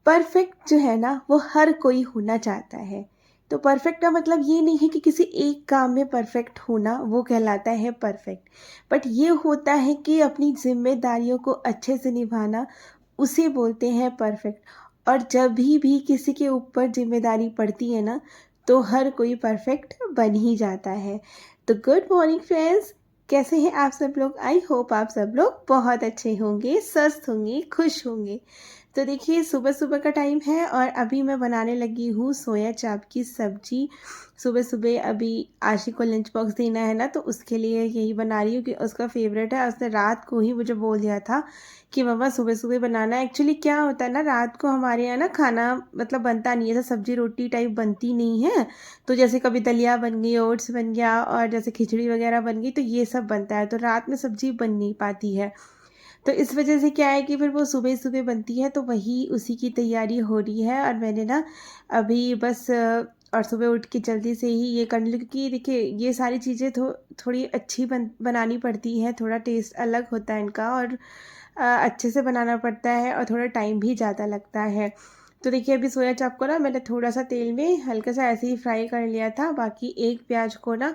Perfect जो है ना वो हर कोई होना चाहता है। तो परफेक्ट का मतलब ये नहीं है कि किसी एक काम में परफेक्ट होना वो कहलाता है परफेक्ट। बट ये होता है कि अपनी जिम्मेदारियों को अच्छे से निभाना, उसे बोलते हैं परफेक्ट। और जब भी किसी के ऊपर जिम्मेदारी पड़ती है ना, तो हर कोई परफेक्ट बन ही जाता है। तो गुड मॉर्निंग फ्रेंड्स, कैसे हैं आप सब लोग? आई होप आप सब लोग बहुत अच्छे होंगे, स्वस्थ होंगे, खुश होंगे। तो देखिए, सुबह सुबह का टाइम है और अभी मैं बनाने लगी हूँ सोया चाप की सब्जी। सुबह सुबह अभी आशी को लंच बॉक्स देना है ना, तो उसके लिए यही बना रही हूँ कि उसका फेवरेट है। उसने रात को ही मुझे बोल दिया था कि मम्मा सुबह सुबह बनाना है। एक्चुअली क्या होता है ना, रात को हमारे यहाँ ना खाना मतलब बनता नहीं है, जैसे सब्जी रोटी टाइप बनती नहीं है। तो जैसे कभी दलिया बन गई, ओट्स बन गया, और जैसे खिचड़ी वगैरह बन गई, तो ये सब बनता है। तो रात में सब्जी बन नहीं पाती है। तो इस वजह से क्या है कि फिर वो सुबह सुबह बनती है, तो वही उसी की तैयारी हो रही है। और मैंने ना अभी बस और सुबह उठ के जल्दी से ही ये करने लगी, क्योंकि देखिए ये सारी चीज़ें थोड़ी अच्छी बनानी पड़ती हैं। थोड़ा टेस्ट अलग होता है इनका, और अच्छे से बनाना पड़ता है, और थोड़ा टाइम भी ज़्यादा लगता है। तो देखिए, अभी सोया चाप को ना मैंने थोड़ा सा तेल में हल्का सा ऐसे ही फ्राई कर लिया था। बाकी एक प्याज को ना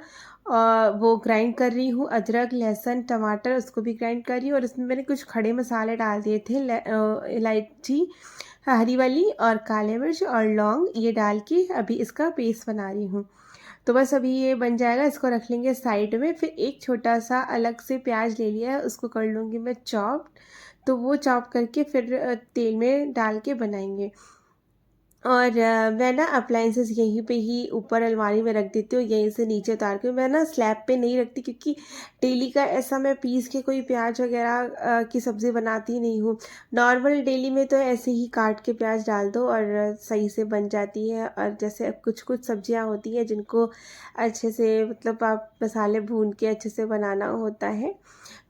वो ग्राइंड कर रही हूँ, अदरक लहसुन टमाटर उसको भी ग्राइंड कर रही हूँ। और इसमें मैंने कुछ खड़े मसाले डाल दिए थे, इलायची हरी वाली और काले मिर्च और लौंग, ये डाल के अभी इसका पेस्ट बना रही हूँ। तो बस अभी ये बन जाएगा, इसको रख लेंगे साइड में। फिर एक छोटा सा अलग से प्याज ले लिया है, उसको कर लूँगी मैं चॉप। तो वो चॉप करके फिर तेल में डाल के बनाएंगे। और मैं ना अप्लाइंसेस यहीं पे ही ऊपर अलमारी में रख देती हूँ, यहीं से नीचे उतार के। मैं ना स्लैब पे नहीं रखती, क्योंकि डेली का ऐसा मैं पीस के कोई प्याज वगैरह की सब्ज़ी बनाती नहीं हूँ। नॉर्मल डेली में तो ऐसे ही काट के प्याज डाल दो और सही से बन जाती है। और जैसे कुछ कुछ सब्जियाँ होती हैं जिनको अच्छे से मतलब आप मसाले भून के अच्छे से बनाना होता है,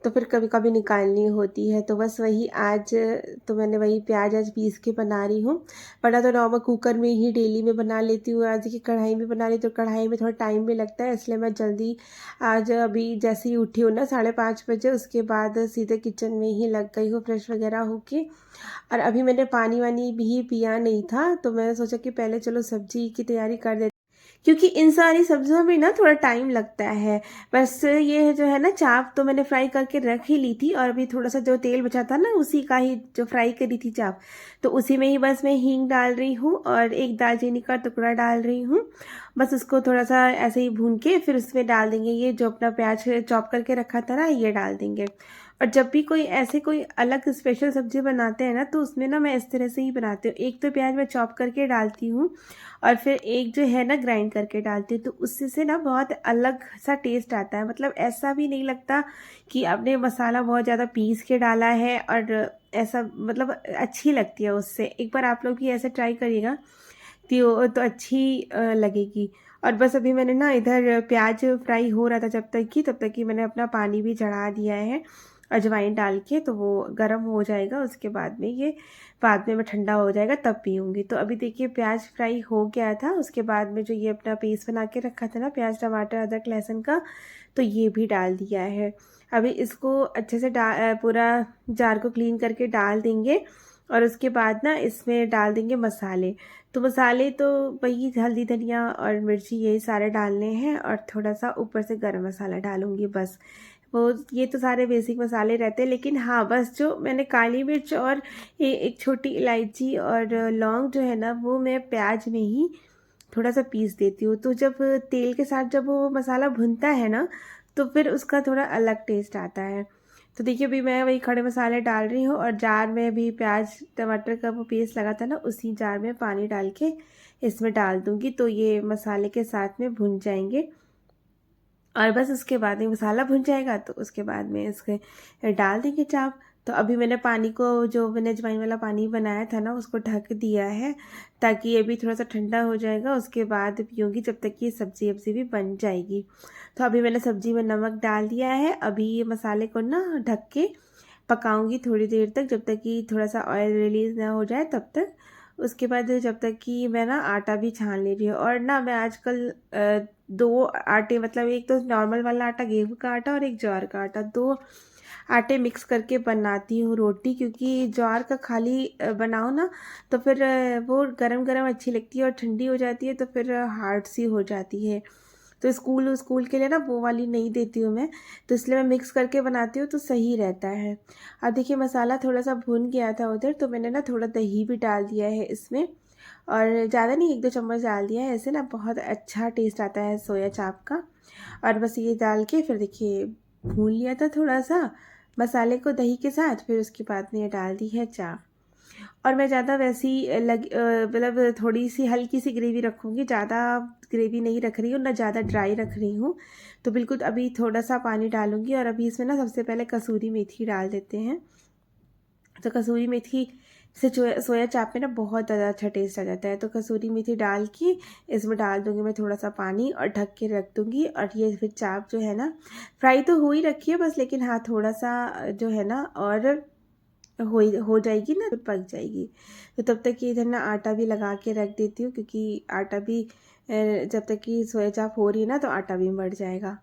तो फिर कभी कभी निकालनी होती है। तो बस वही आज, तो मैंने वही प्याज आज पीस के बना रही हूँ। वरना तो नॉर्मल कुकर में ही डेली में बना लेती हूँ। आज की कढ़ाई में बना रही, तो कढ़ाई में थोड़ा टाइम भी लगता है, इसलिए मैं जल्दी आज अभी जैसे ही उठी हूँ ना 5:30 बजे, उसके बाद सीधे किचन में ही लग गई हूँ फ्रेश वगैरह होके। और अभी मैंने पानी वानी भी पिया नहीं था, तो मैंने सोचा कि पहले चलो सब्जी की तैयारी कर देती, क्योंकि इन सारी सब्जियों में ना थोड़ा टाइम लगता है। बस ये जो है ना, चाप तो मैंने फ्राई करके रख ही ली थी, और अभी थोड़ा सा जो तेल बचा था ना, उसी का ही जो फ्राई करी थी चाप, तो उसी में ही बस मैं हींग डाल रही हूँ और एक दालचीनी का टुकड़ा डाल रही हूँ। बस उसको थोड़ा सा ऐसे ही भून के फिर उसमें डाल देंगे ये जो अपना प्याज चॉप करके रखा था ना, ये डाल देंगे। और जब भी कोई ऐसे कोई अलग स्पेशल सब्जी बनाते हैं ना, तो उसमें ना मैं इस तरह से ही बनाती हूँ। एक तो प्याज मैं चॉप करके डालती हूँ, और फिर एक जो है ना ग्राइंड करके डालती हूँ, तो उससे से ना बहुत अलग सा टेस्ट आता है। मतलब ऐसा भी नहीं लगता कि आपने मसाला बहुत ज़्यादा पीस के डाला है, और ऐसा मतलब अच्छी लगती है उससे। एक बार आप लोग भी ऐसे ट्राई करिएगा, तो अच्छी लगेगी। और बस अभी मैंने ना इधर प्याज फ्राई हो रहा था जब तक कि, तब तक कि मैंने अपना पानी भी चढ़ा दिया है अजवाइन डाल के, तो वो गर्म हो जाएगा। उसके बाद में ये बाद में मैं ठंडा हो जाएगा तब पीऊँगी। तो अभी देखिए प्याज फ्राई हो गया था, उसके बाद में जो ये अपना पेस्ट बना के रखा था ना, प्याज टमाटर अदरक लहसुन का, तो ये भी डाल दिया है। अभी इसको अच्छे से पूरा जार को क्लीन करके डाल देंगे। और उसके बाद ना इसमें डाल देंगे मसाले। तो मसाले तो वही हल्दी धनिया और मिर्ची यही सारे डालने हैं, और थोड़ा सा ऊपर से गरम मसाला डालूंगी बस। वो ये तो सारे बेसिक मसाले रहते हैं, लेकिन हाँ बस जो मैंने काली मिर्च और एक छोटी इलायची और लौंग जो है ना, वो मैं प्याज में ही थोड़ा सा पीस देती हूँ। तो जब तेल के साथ जब वो मसाला भुनता है ना, तो फिर उसका थोड़ा अलग टेस्ट आता है। तो देखिए अभी मैं वही खड़े मसाले डाल रही हूँ, और जार में भी प्याज टमाटर का वो पेस्ट लगा था ना, उसी जार में पानी डाल के इसमें डाल दूँगी, तो ये मसाले के साथ में भुन जाएंगे। और बस उसके बाद में मसाला भुन जाएगा, तो उसके बाद में इसके डाल देंगे चाप। तो अभी मैंने पानी को, जो मैंने अजवाइन वाला पानी बनाया था ना, उसको ढक दिया है, ताकि ये भी थोड़ा सा ठंडा हो जाएगा, उसके बाद पीऊँगी, जब तक कि सब्जी वब्जी भी बन जाएगी। तो अभी मैंने सब्जी में नमक डाल दिया है। अभी ये मसाले को ना ढक के पकाऊंगी थोड़ी देर तक, जब तक कि थोड़ा सा ऑयल रिलीज ना हो जाए तब तक। उसके बाद जब तक कि मैं ना आटा भी छान ले रही हूँ। और ना मैं आजकल दो आटे, मतलब एक तो नॉर्मल वाला आटा गेहूं का आटा और एक ज्वार का आटा, दो आटे मिक्स करके बनाती हूँ रोटी, क्योंकि ज्वार का खाली बनाओ ना तो फिर वो गरम गरम अच्छी लगती है और ठंडी हो जाती है तो फिर हार्ड सी हो जाती है। तो स्कूल स्कूल के लिए ना वो वाली नहीं देती हूँ मैं, तो इसलिए मैं मिक्स करके बनाती हूँ तो सही रहता है। अब देखिए मसाला थोड़ा सा भुन गया था उधर, तो मैंने ना थोड़ा दही भी डाल दिया है इसमें, और ज़्यादा नहीं, 1-2 चम्मच डाल दिया है। ऐसे ना बहुत अच्छा टेस्ट आता है सोया चाप का। और बस ये डाल के फिर देखिए भून लिया था थोड़ा सा मसाले को दही के साथ, फिर उसके बाद में ये डाल दी है चाप। और मैं ज़्यादा वैसी मतलब थोड़ी सी हल्की सी ग्रेवी रखूँगी, ज़्यादा ग्रेवी नहीं रख रही हूँ ना, ज़्यादा ड्राई रख रही हूँ। तो बिल्कुल अभी थोड़ा सा पानी डालूँगी, और अभी इसमें ना सबसे पहले कसूरी मेथी डाल देते हैं। तो कसूरी मेथी से सोया चाप में ना बहुत ज़्यादा अच्छा टेस्ट आ जाता है। तो कसूरी मेथी डाल के इसमें डाल दूँगी मैं थोड़ा सा पानी और ढक के रख दूँगी। और ये फिर चाप जो है ना, फ्राई तो हो ही रखी है बस, लेकिन हाँ थोड़ा सा जो है ना और हो जाएगी ना तो पक जाएगी। तो तब तक ये इधर ना आटा भी लगा के रख देती हूँ, क्योंकि आटा भी जब तक कि सोया चाप हो रही है ना तो आटा भी बढ़ जाएगा।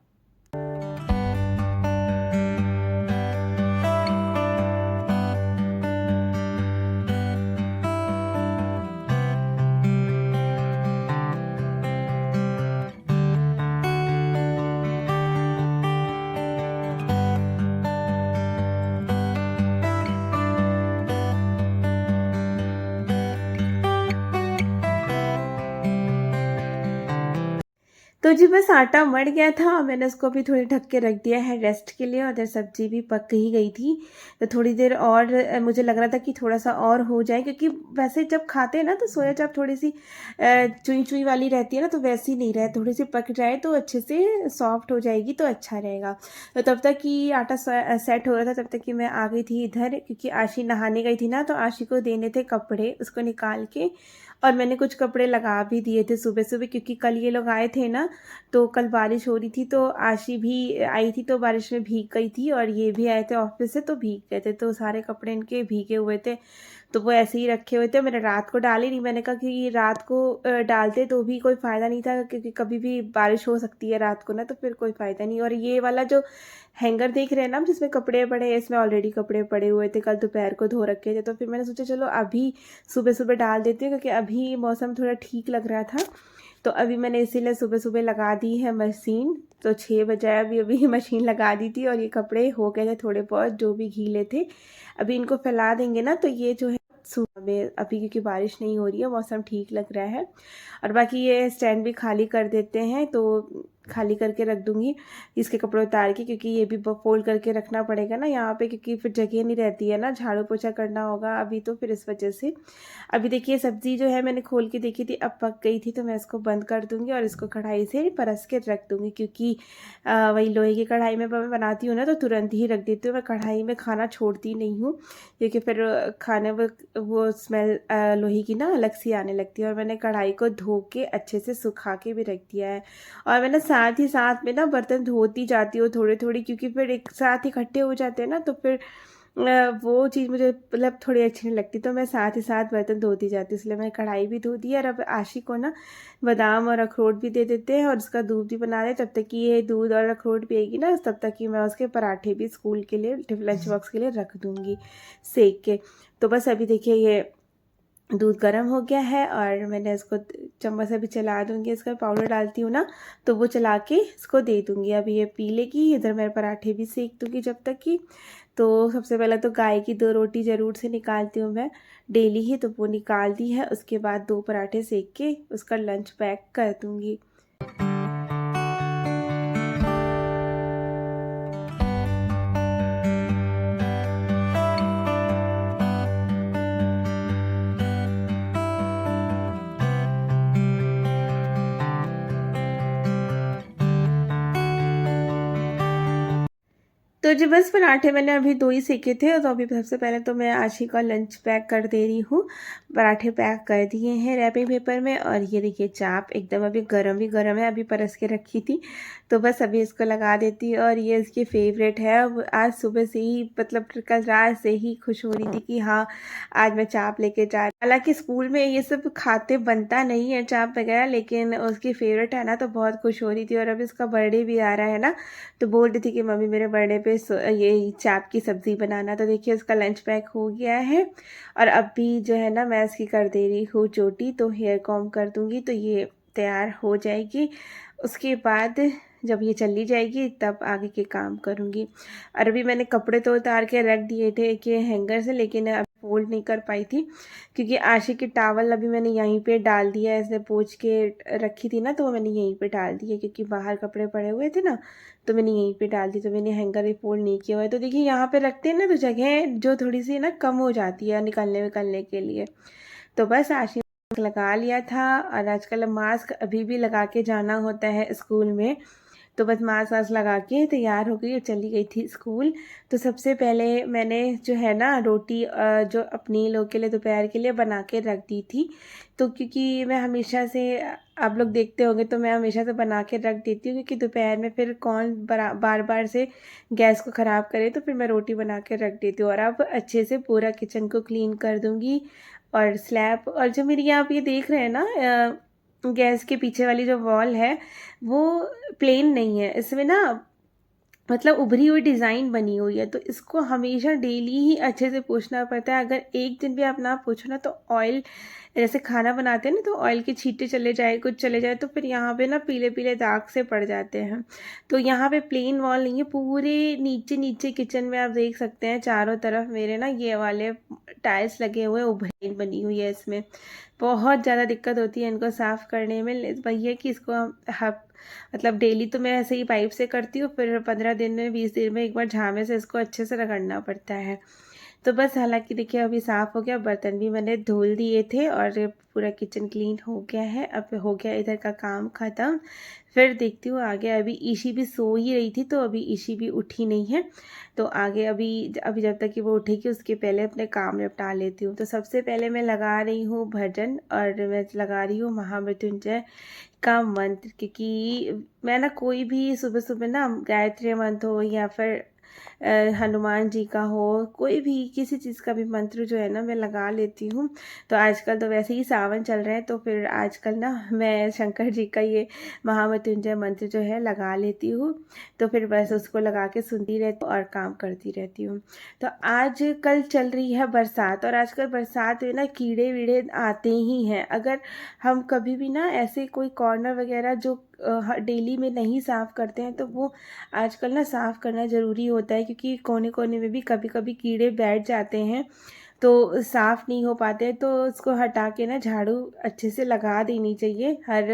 तो जी बस आटा मड़ गया था और मैंने उसको अभी थोड़ी ढक के रख दिया है रेस्ट के लिए। और इधर सब्जी भी पक ही गई थी, तो थोड़ी देर और मुझे लग रहा था कि थोड़ा सा और हो जाए, क्योंकि वैसे जब खाते हैं ना तो सोया चाप थोड़ी सी चुई चुई वाली रहती है ना, तो वैसी नहीं रहे, थोड़ी सी पक जाए तो अच्छे से सॉफ्ट हो जाएगी तो अच्छा रहेगा। तो तब तक कि आटा सेट हो रहा था तब तक कि मैं आ गई थी इधर, क्योंकि आशी नहाने गई थी ना, तो आशी को देने थे कपड़े, उसको निकाल के। और मैंने कुछ कपड़े लगा भी दिए थे सुबह सुबह, क्योंकि कल ये लोग आए थे ना, तो कल बारिश हो रही थी, तो आशी भी आई थी तो बारिश में भीग गई थी, और ये भी आए थे ऑफिस से तो भीग गए थे, तो सारे कपड़े इनके भीगे हुए थे। तो वो ऐसे ही रखे हुए थे, मैंने रात को डाले नहीं, मैंने कहा कि रात को डालते तो भी कोई फ़ायदा नहीं था, क्योंकि कभी भी बारिश हो सकती है रात को ना, तो फिर कोई फ़ायदा नहीं। और ये वाला जो हैंगर देख रहे हैं ना जिसमें कपड़े पड़े हैं, इसमें ऑलरेडी कपड़े पड़े हुए थे, कल दोपहर को धो रखे थे, तो फिर मैंने सोचा चलो अभी सुबह सुबह डाल देती हूँ, क्योंकि अभी मौसम थोड़ा ठीक लग रहा था। तो अभी मैंने इसीलिए सुबह सुबह लगा दी है मशीन। तो 6 बजे अभी अभी मशीन लगा दी थी, और ये कपड़े हो गए थे थोड़े बहुत जो भी गीले थे। अभी इनको फैला देंगे ना तो ये जो है सुबह में, अभी क्योंकि बारिश नहीं हो रही है मौसम ठीक लग रहा है। और बाकी ये स्टैंड भी खाली कर देते हैं, तो खाली करके रख दूंगी इसके कपड़े उतार के, क्योंकि ये भी फोल्ड करके रखना पड़ेगा ना यहाँ पे, क्योंकि फिर जगह नहीं रहती है ना, झाड़ू पोछा करना होगा अभी, तो फिर इस वजह से। अभी देखिए सब्जी जो है मैंने खोल के देखी थी, अब पक गई थी, तो मैं इसको बंद कर दूंगी और इसको कढ़ाई से परस के रख दूंगी, क्योंकि वही लोहे की कढ़ाई में मैं बनाती हूँ ना तो तुरंत ही रख देती हूँ, मैं कढ़ाई में खाना छोड़ती नहीं हूँ, क्योंकि फिर खाने में वो स्मेल लोहे की ना अलग सी आने लगती है। और मैंने कढ़ाई को धो के अच्छे से सुखा के भी रख दिया है। और मैंने साथ ही साथ में ना बर्तन धोती जाती हूँ थोड़े थोड़ी, क्योंकि फिर एक साथ इकट्ठे हो जाते हैं ना, तो फिर वो चीज़ मुझे मतलब थोड़ी अच्छी नहीं लगती, तो मैं साथ ही साथ बर्तन धोती जाती हूँ, इसलिए मैंने कढ़ाई भी धो दी है। और अब आशी को ना बादाम और अखरोट भी दे देते हैं और उसका दूध भी बना दे, तब तक कि ये दूध और अखरोट पिएगी ना, तब तक कि मैं उसके पराठे भी स्कूल के लिए लंच बॉक्स के लिए रख दूँगी सेक के। तो बस अभी देखिए ये दूध गर्म हो गया है, और मैंने इसको चम्मच से भी चला दूंगी, इसका पाउडर डालती हूँ ना तो वो चला के इसको दे दूंगी। अभी ये पी लेगी, इधर मैं पराठे भी सेक दूंगी जब तक कि। तो सबसे पहले तो गाय की 2 रोटी ज़रूर से निकालती हूँ मैं डेली ही, तो वो निकाल दी है, उसके बाद 2 पराठे सेक के उसका लंच पैक कर दूंगी। तो जी बस पराठे मैंने अभी 2 ही सेके थे, तो अभी सबसे पहले तो मैं आशी का लंच पैक कर दे रही हूँ। पराठे पैक कर दिए हैं रैपिंग पेपर में, और ये देखिए चाप एकदम अभी गरम ही गरम है, अभी परस के रखी थी, तो बस अभी इसको लगा देती। और ये इसकी फेवरेट है, अब आज सुबह से ही मतलब कल रात से ही खुश हो रही थी कि हाँ आज मैं चाप लेके जा रही। हालांकि स्कूल में ये सब खाते बनता नहीं है चाप वगैरह, लेकिन उसकी फेवरेट है ना, तो बहुत खुश हो रही थी। और अब इसका बर्थडे भी आ रहा है ना, तो बोल रही थी कि मम्मी मेरे बर्थडे पे ये चाप की सब्ज़ी बनाना। तो देखिए उसका लंच पैक हो गया है और अभी जो है ना मैं इसकी कर दे रही हूँ चोटी, तो हेयर कॉम्ब कर दूँगी तो ये तैयार हो जाएगी। उसके बाद जब ये चली जाएगी तब आगे के काम करूँगी। और अभी मैंने कपड़े तो उतार के रख दिए थे कि हैंगर से, लेकिन अब फोल्ड नहीं कर पाई थी क्योंकि आशी की टावल अभी मैंने यहीं पे डाल दिया है। ऐसे पोंछ के रखी थी ना, तो वो मैंने यहीं पे डाल दी है क्योंकि बाहर कपड़े पड़े हुए थे ना, तो मैंने यहीं पे डाल दी। तो मैंने हैंगर भी फोल्ड नहीं किया हुआ है। तो देखिए यहाँ पे रखते हैं ना तो जगह जो थोड़ी सी ना कम हो जाती है निकलने विकलने के लिए। तो बस आशी लगा लिया था। और आजकल मास्क अभी भी लगा के जाना होता है स्कूल में, तो बस मास्क वास्क लगा के तैयार हो गई और चली गई थी स्कूल। तो सबसे पहले मैंने जो है ना रोटी जो अपनी लोग के लिए दोपहर के लिए बना के रख दी थी। तो क्योंकि मैं हमेशा से, आप लोग देखते होंगे तो मैं हमेशा से बना के रख देती हूँ क्योंकि दोपहर में फिर कौन बार बार से गैस को ख़राब करे, तो फिर मैं रोटी बना के रख देती हूँ। और अब अच्छे से पूरा किचन को क्लीन कर दूँगी। और स्लैब, और जो मेरी यहाँ आप ये देख रहे हैं ना गैस के पीछे वाली जो वॉल है वो प्लेन नहीं है, इसमें ना मतलब उभरी हुई डिज़ाइन बनी हुई है। तो इसको हमेशा डेली ही अच्छे से पोंछना पड़ता है। अगर एक दिन भी आप ना पोंछो ना तो ऑयल, जैसे खाना बनाते हैं ना तो ऑयल के छींटे चले जाए, कुछ चले जाए, तो फिर यहाँ पे ना पीले पीले दाग से पड़ जाते हैं। तो यहाँ पे प्लेन वॉल नहीं है, पूरे नीचे नीचे किचन में आप देख सकते हैं चारों तरफ मेरे ना ये वाले टाइल्स लगे हुए, उभरी बनी हुई है। इसमें बहुत ज़्यादा दिक्कत होती है इनको साफ़ करने में। वही है कि इसको मतलब डेली तो मैं ऐसे ही पाइप से करती हूँ, फिर 15 दिन में 20 दिन में एक बार झामे से इसको अच्छे से रगड़ना पड़ता है। तो बस हालांकि देखिए अभी साफ़ हो गया, बर्तन भी मैंने धुल दिए थे और पूरा किचन क्लीन हो गया है। अब हो गया इधर का काम ख़त्म। फिर देखती हूँ आगे। अभी ईशी भी सो ही रही थी तो अभी ईशी भी उठी नहीं है, तो आगे अभी अभी जब तक कि वो उठेगी उसके पहले अपने काम निपटा लेती हूँ। तो सबसे पहले मैं लगा रही हूँ भजन, और मैं लगा रही हूँ महामृत्युंजय का मंत्र, क्योंकि मैं ना कोई भी सुबह सुबह ना गायत्री मंत्र हो या फिर हनुमान जी का हो, कोई भी किसी चीज़ का भी मंत्र जो है ना मैं लगा लेती हूँ। तो आजकल तो वैसे ही सावन चल रहा है, तो फिर आजकल ना मैं शंकर जी का ये महामृत्युंजय मंत्र जो है लगा लेती हूँ। तो फिर बस उसको लगा के सुनती रहती हूँ और काम करती रहती हूँ। तो आज कल चल रही है बरसात, और आजकल बरसात में ना कीड़े वीड़े आते ही हैं। अगर हम कभी भी ना ऐसे कोई कॉर्नर वगैरह जो डेली में नहीं साफ़ करते हैं तो वो आजकल ना साफ़ करना ज़रूरी होता है, क्योंकि कोने कोने में भी कभी कभी कीड़े बैठ जाते हैं तो साफ़ नहीं हो पाते। तो उसको हटा के ना झाड़ू अच्छे से लगा देनी चाहिए, हर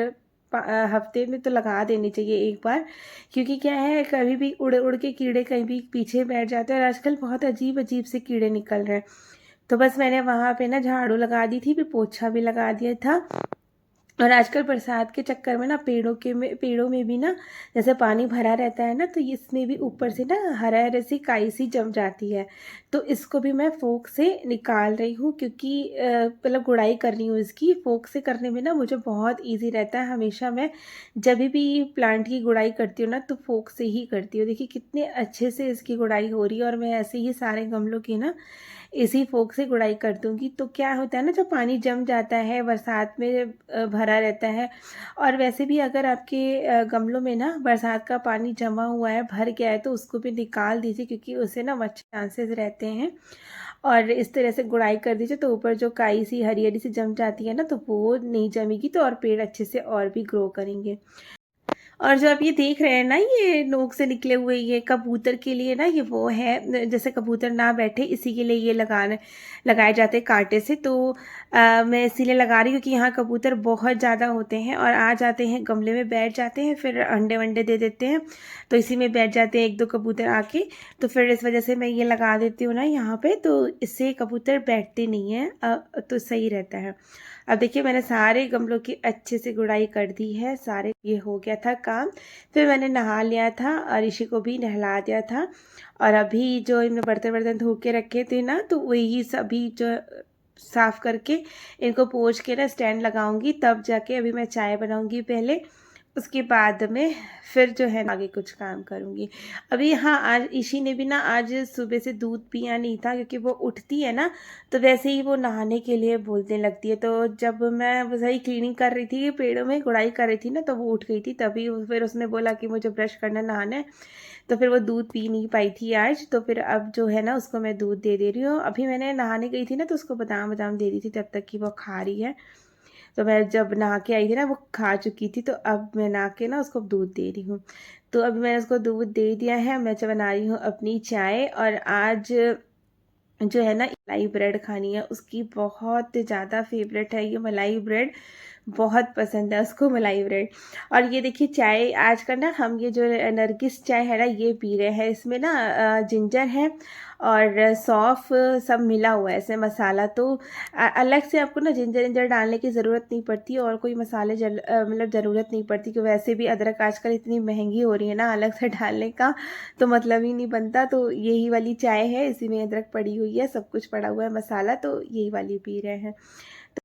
हफ्ते में तो लगा देनी चाहिए एक बार, क्योंकि क्या है कभी भी उड़ उड़ के कीड़े कहीं भी पीछे बैठ जाते हैं और आजकल बहुत अजीब अजीब से कीड़े निकल रहे हैं। तो बस मैंने वहाँ पे ना झाड़ू लगा दी थी, फिर पोछा भी लगा दिया था। और आजकल बरसात के चक्कर में ना पेड़ों में भी ना जैसे पानी भरा रहता है ना, तो इसमें भी ऊपर से ना हरा हरा सी काई सी जम जाती है। तो इसको भी मैं फोक से निकाल रही हूँ, क्योंकि मतलब गुड़ाई कर रही हूँ इसकी। फोक से करने में ना मुझे बहुत इजी रहता है। हमेशा मैं जब भी प्लांट की गुड़ाई करती हूँ ना तो फोक से ही करती हूँ। देखिए कितने अच्छे से इसकी गुड़ाई हो रही है, और मैं ऐसे ही सारे गमलों की ना इसी फोक से गुड़ाई कर दूंगी। तो क्या होता है ना, जब पानी जम जाता है बरसात में भरा रहता है, और वैसे भी अगर आपके गमलों में ना बरसात का पानी जमा हुआ है, भर गया है, तो उसको भी निकाल दीजिए, क्योंकि उससे ना मच्छर चांसेस रहते हैं। और इस तरह से गुड़ाई कर दीजिए तो ऊपर जो काई सी हरी हरी सी जम जाती है ना, तो वो नहीं जमेगी, तो और पेड़ अच्छे से और भी ग्रो करेंगे। और जो आप ये देख रहे हैं ना, ये नोक से निकले हुए ये कबूतर के लिए ना, ये वो है जैसे कबूतर ना बैठे इसी के लिए ये लगाए जाते हैं कांटे से। तो मैं इसीलिए लगा रही हूँ कि यहाँ कबूतर बहुत ज़्यादा होते हैं और आ जाते हैं, गमले में बैठ जाते हैं, फिर अंडे वंडे दे देते हैं, तो इसी में बैठ जाते हैं एक दो कबूतर आके। तो फिर इस वजह से मैं ये लगा देती हूँ ना यहाँ पे, तो इससे कबूतर बैठते नहीं हैं, तो सही रहता है। अब देखिए मैंने सारे गमलों की अच्छे से गुड़ाई कर दी है, सारे ये हो गया था काम। फिर मैंने नहा लिया था और ऋषि को भी नहला दिया था। और अभी जो इनमें बर्तन वर्तन धो के रखे थे ना, तो वही सभी जो साफ़ करके इनको पोंछ के ना स्टैंड लगाऊंगी, तब जाके अभी मैं चाय बनाऊंगी पहले। उसके बाद में फिर जो है आगे कुछ काम करूँगी। अभी हाँ, आज ईशी ने भी ना आज सुबह से दूध पिया नहीं था, क्योंकि वो उठती है ना तो वैसे ही वो नहाने के लिए बोलने लगती है। तो जब मैं वही क्लीनिंग कर रही थी, पेड़ों में गुड़ाई कर रही थी ना, तो वो उठ गई थी, तभी फिर उसने बोला कि मुझे ब्रश करना, नहाना है। तो फिर वो दूध पी नहीं पाई थी आज, तो फिर अब जो है ना उसको मैं दूध दे रही हूँ। अभी मैंने नहाने गई थी ना तो उसको बादाम बादाम दे रही थी, तब तक कि वो खा रही है। तो मैं जब नहा के आई थी ना वो खा चुकी थी, तो अब मैं नहा के ना उसको दूध दे रही हूँ। तो अभी मैंने उसको दूध दे दिया है, मैं जब बना रही हूँ अपनी चाय। और आज जो है ना मलाई ब्रेड खानी है, उसकी बहुत ज़्यादा फेवरेट है ये मलाई ब्रेड, बहुत पसंद है उसको मलाई ब्रेड। और ये देखिए चाय आज का ना हम ये जो नरगिस चाय है ना ये पी रहे हैं, इसमें ना जिंजर है और सौंफ सब मिला हुआ है ऐसे मसाला। तो अलग से आपको ना जिंजर जिंजर डालने की ज़रूरत नहीं पड़ती, और कोई मसाले मतलब ज़रूरत नहीं पड़ती, कि वैसे भी अदरक आजकल इतनी महंगी हो रही है ना, अलग से डालने का तो मतलब ही नहीं बनता। तो यही वाली चाय है, इसी में अदरक पड़ी हुई है, सब कुछ पड़ा हुआ है मसाला, तो यही वाली पी रहे हैं।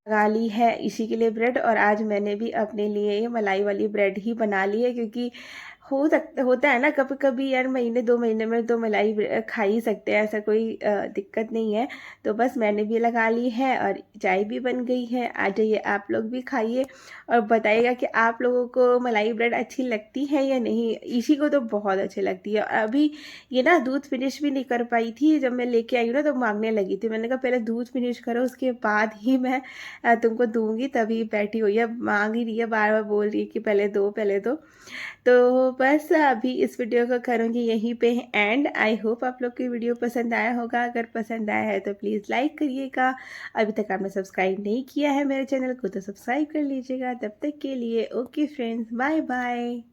लगा ली है इसी के लिए ब्रेड, और आज मैंने भी अपने लिए ये मलाई वाली ब्रेड ही बना ली है, क्योंकि होता है ना कभी कभी यार, महीने 2 महीने में तो मलाई खा ही सकते हैं, ऐसा कोई दिक्कत नहीं है। तो बस मैंने भी लगा ली है और चाय भी बन गई है। आ जाइए आप लोग भी खाइए और बताइएगा कि आप लोगों को मलाई ब्रेड अच्छी लगती है या नहीं। इसी को तो बहुत अच्छी लगती है। और अभी ये ना दूध फिनिश भी नहीं कर पाई थी, जब मैं लेके आई हूँ ना तो मांगने लगी थी। मैंने कहा पहले दूध फिनिश करो, उसके बाद ही मैं तुमको दूंगी। तभी बैठी हुई है, मांग ही रही है, बार बार बोल रही है कि पहले दो पहले दो। तो बस अभी इस वीडियो को करूँगी यहीं पे एंड। आई होप आप लोग की वीडियो पसंद आया होगा। अगर पसंद आया है तो प्लीज़ लाइक करिएगा। अभी तक आपने सब्सक्राइब नहीं किया है मेरे चैनल को तो सब्सक्राइब कर लीजिएगा। तब तक के लिए ओके फ्रेंड्स, बाय बाय।